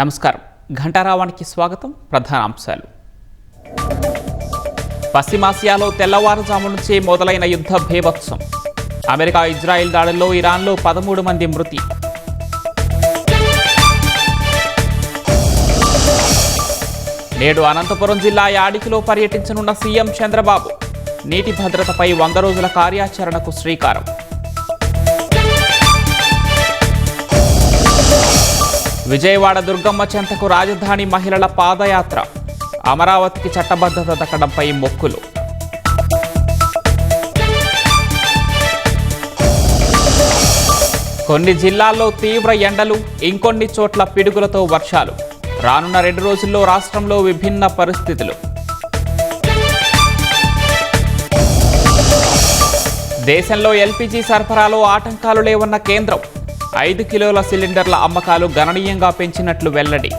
నమస్కారం. ఘంటారావానికి స్వాగతం. ప్రధాన అంశాలు. పశ్చిమాసియాలో తెల్లవారుజాము నుంచే మొదలైన యుద్ధ భీభత్సం. అమెరికా ఇజ్రాయెల్ దాడుల్లో ఇరాన్లో 13 మంది మృతి. నేడు అనంతపురం జిల్లా యాడికిలో పర్యటించనున్న సీఎం చంద్రబాబు. నీటి భద్రతపై 100 రోజుల కార్యాచరణకు శ్రీకారం. విజయవాడ దుర్గమ్మ చెంతకు రాజధాని మహిళల పాదయాత్ర. అమరావతికి చట్టబద్ధత దక్కడంపై మొక్కులు. కొన్ని జిల్లాల్లో తీవ్ర ఎండలు, ఇంకొన్ని చోట్ల పిడుగులతో వర్షాలు. రానున్న 2 రోజుల్లో రాష్ట్రంలో విభిన్న పరిస్థితులు. దేశంలో ఎల్పీజీ సరఫరాలో ఆటంకాలు లేవన్న కేంద్రం. 5 కిలోల సిలిండర్ల అమ్మకాలు గణనీయంగా పెంచినట్లు వెల్లడి.